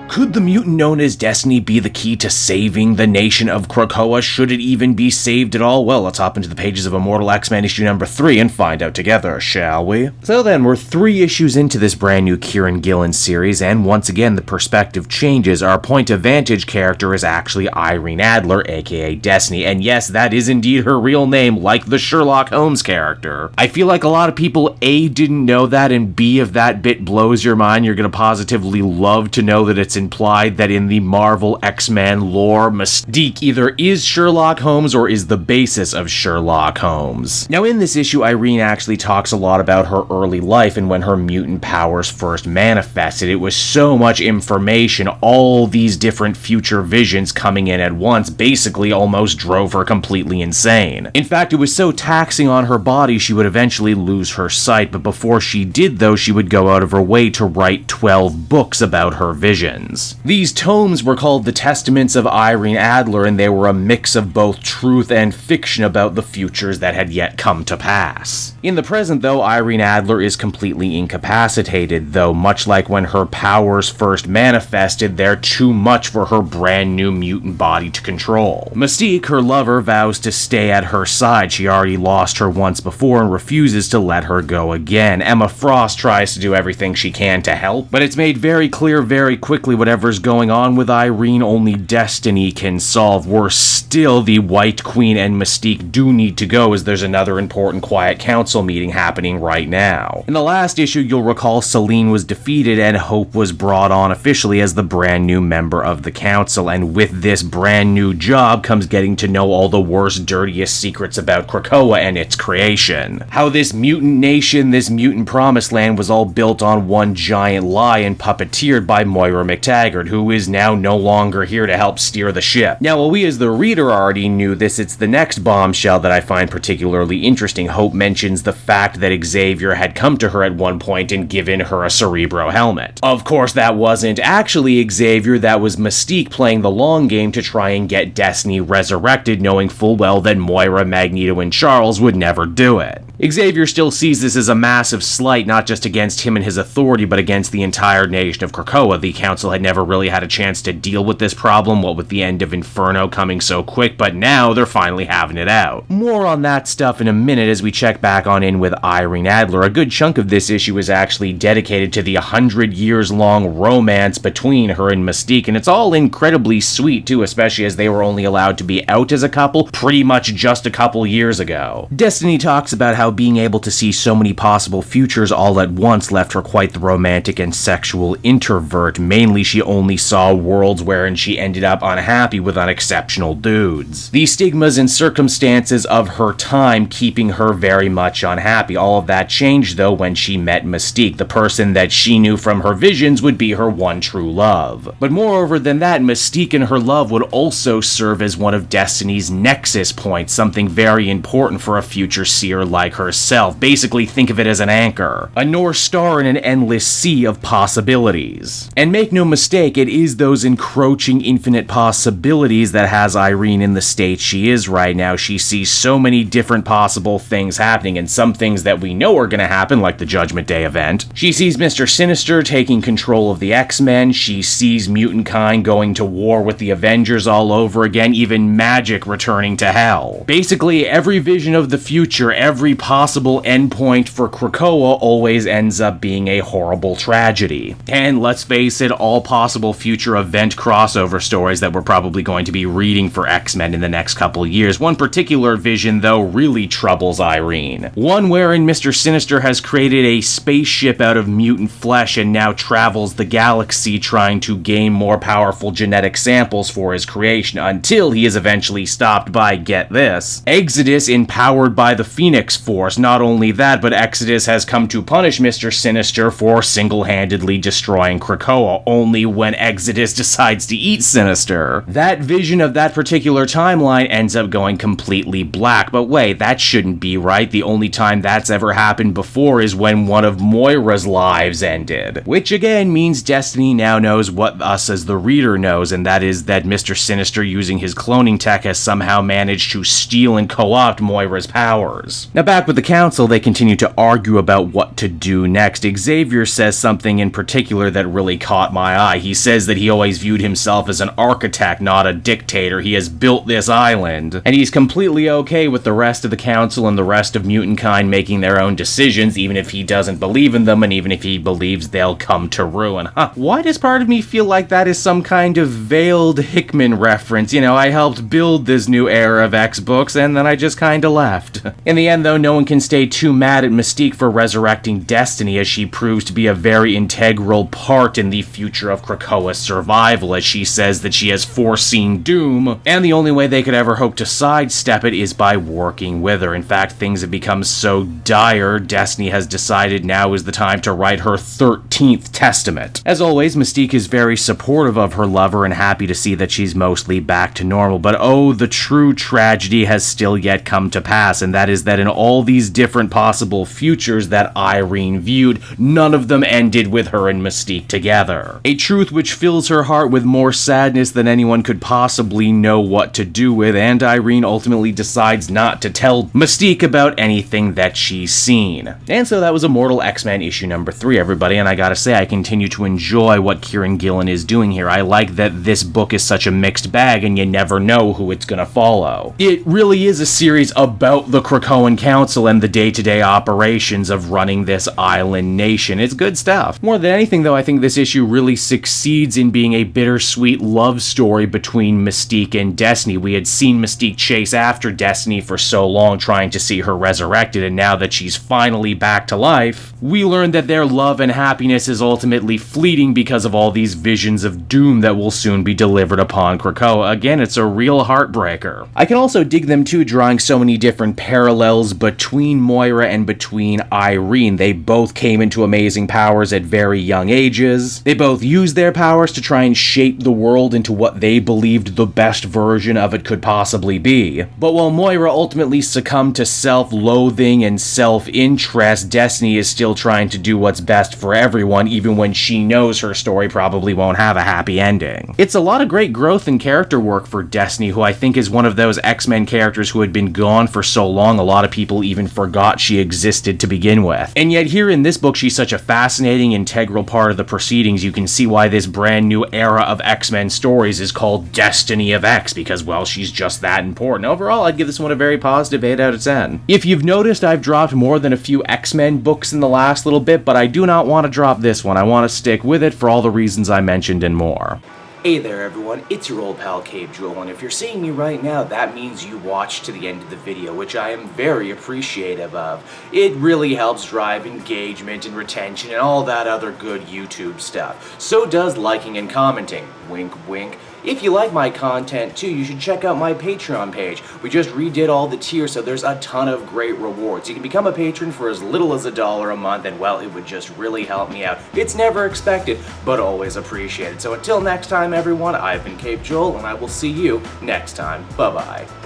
Could the mutant known as Destiny be the key to saving the nation of Krakoa? Should it even be saved at all? Well, let's hop into the pages of Immortal X-Men issue number 3 and find out together, shall we? So then, we're 3 issues into this brand new Kieran Gillen series, and once again, the perspective changes. Our point of vantage character is actually Irene Adler, aka Destiny, and yes, that is indeed her real name, like the Sherlock Holmes character. I feel like a lot of people A, didn't know that, and B, if that bit blows your mind, you're gonna positively love to know that it's implied that in the Marvel X-Men lore, Mystique either is Sherlock Holmes or is the basis of Sherlock Holmes. Now in this issue, Irene actually talks a lot about her early life and when her mutant powers first manifested. It was so much information, all these different future visions coming in at once, basically almost drove her completely insane. In fact, it was so taxing on her body she would eventually lose her sight, but before she did though, she would go out of her way to write 12 books about her visions. These tomes were called the Testaments of Irene Adler, and they were a mix of both truth and fiction about the futures that had yet come to pass. In the present, though, Irene Adler is completely incapacitated, though much like when her powers first manifested, they're too much for her brand new mutant body to control. Mystique, her lover, vows to stay at her side. She already lost her once before and refuses to let her go again. Emma Frost tries to do everything she can to help, but it's made very clear very quickly whatever's going on with Irene, only Destiny can solve. Worse still, the White Queen and Mystique do need to go, as there's another important Quiet Council meeting happening right now. In the last issue, you'll recall Selene was defeated and Hope was brought on officially as the brand new member of the council, and with this brand new job comes getting to know all the worst, dirtiest secrets about Krakoa and its creation. How this mutant nation, this mutant promised land, was all built on one giant lie and puppeteered by Moira McTaggart, who is now no longer here to help steer the ship. Now, while we as the reader already knew this, it's the next bombshell that I find particularly interesting. Hope mentions the fact that Xavier had come to her at one point and given her a Cerebro helmet. Of course, that wasn't actually Xavier, that was Mystique playing the long game to try and get Destiny resurrected, knowing full well that Moira, Magneto, and Charles would never do it. Xavier still sees this as a massive slight, not just against him and his authority, but against the entire nation of Krakoa. The council had never really had a chance to deal with this problem, what with the end of Inferno coming so quick, but now they're finally having it out. More on that stuff in a minute as we check back on in with Irene Adler. A good chunk of this issue is actually dedicated to the 100 years long romance between her and Mystique, and it's all incredibly sweet too, especially as they were only allowed to be out as a couple pretty much just a couple years ago. Destiny talks about how being able to see so many possible futures all at once left her quite the romantic and sexual introvert. Mainly, she only saw worlds wherein she ended up unhappy with unexceptional dudes. The stigmas and circumstances of her time keeping her very much unhappy. All of that changed, though, when she met Mystique, the person that she knew from her visions would be her one true love. But moreover than that, Mystique and her love would also serve as one of Destiny's nexus points, something very important for a future seer like herself. Basically, think of it as an anchor, a North Star in an endless sea of possibilities. And make no mistake, it is those encroaching infinite possibilities that has Irene in the state she is right now. She sees so many different possible things happening, and some things that we know are going to happen, like the Judgment Day event. She sees Mr. Sinister taking control of the X-Men. She sees mutant kind going to war with the Avengers all over again, even magic returning to hell. Basically, every vision of the future, every possible endpoint for Krakoa always ends up being a horrible tragedy. And let's face it, all possible future event crossover stories that we're probably going to be reading for X-Men in the next couple years. One particular vision, though, really troubles Irene. One wherein Mr. Sinister has created a spaceship out of mutant flesh and now travels the galaxy trying to gain more powerful genetic samples for his creation, until he is eventually stopped by, get this, Exodus, empowered by the Phoenix Force. Not only that, but Exodus has come to punish Mr. Sinister for single-handedly destroying Krakoa, only when Exodus decides to eat Sinister. That vision of that particular timeline ends up going completely black, but wait, that shouldn't be right. The only time that's ever happened before is when one of Moira's lives ended. Which again means Destiny now knows what us as the reader knows, and that is that Mr. Sinister, using his cloning tech, has somehow managed to steal and co-opt Moira's powers. Now back Back with the council, they continue to argue about what to do next. Xavier says something in particular that really caught my eye. He says that he always viewed himself as an architect, not a dictator. He has built this island, and he's completely okay with the rest of the council and the rest of mutant kind making their own decisions, even if he doesn't believe in them, and even if he believes they'll come to ruin. Why does part of me feel like that is some kind of veiled Hickman reference? You know, I helped build this new era of X books, and then I just kinda left. In the end, though, no one can stay too mad at Mystique for resurrecting Destiny, as she proves to be a very integral part in the future of Krakoa's survival, as she says that she has foreseen doom, and the only way they could ever hope to sidestep it is by working with her. In fact, things have become so dire, Destiny has decided now is the time to write her 13th testament. As always, Mystique is very supportive of her lover and happy to see that she's mostly back to normal, but oh, the true tragedy has still yet come to pass, and that is that in all these different possible futures that Irene viewed, none of them ended with her and Mystique together. A truth which fills her heart with more sadness than anyone could possibly know what to do with, and Irene ultimately decides not to tell Mystique about anything that she's seen. And so that was Immortal X-Men issue number 3, everybody, and I gotta say, I continue to enjoy what Kieran Gillen is doing here. I like that this book is such a mixed bag, and you never know who it's gonna follow. It really is a series about the Krakoan Council and the day-to-day operations of running this island nation. It's good stuff. More than anything, though, I think this issue really succeeds in being a bittersweet love story between Mystique and Destiny. We had seen Mystique chase after Destiny for so long, trying to see her resurrected, and now that she's finally back to life, we learn that their love and happiness is ultimately fleeting because of all these visions of doom that will soon be delivered upon Krakoa. Again, it's a real heartbreaker. I can also dig them too, drawing so many different parallels between Moira and between Irene. They both came into amazing powers at very young ages. They both used their powers to try and shape the world into what they believed the best version of it could possibly be. But while Moira ultimately succumbed to self-loathing and self-interest, Destiny is still trying to do what's best for everyone, even when she knows her story probably won't have a happy ending. It's a lot of great growth and character work for Destiny, who I think is one of those X-Men characters who had been gone for so long a lot of people even forgot she existed to begin with. And yet here in this book, she's such a fascinating, integral part of the proceedings. You can see why this brand new era of X-Men stories is called Destiny of X, because, well, she's just that important. Overall, I'd give this one a very positive 8 out of 10. If you've noticed, I've dropped more than a few X-Men books in the last little bit, but I do not want to drop this one. I want to stick with it for all the reasons I mentioned and more. Hey there everyone, it's your old pal Cape Jewel, and if you're seeing me right now, that means you watched to the end of the video, which I am very appreciative of. It really helps drive engagement and retention and all that other good YouTube stuff. So does liking and commenting. Wink wink. If you like my content too, you should check out my Patreon page. We just redid all the tiers, so there's a ton of great rewards. You can become a patron for as little as $1 a month, and well, it would just really help me out. It's never expected, but always appreciated. So until next time everyone, I've been Cape Joel, and I will see you next time. Bye-bye.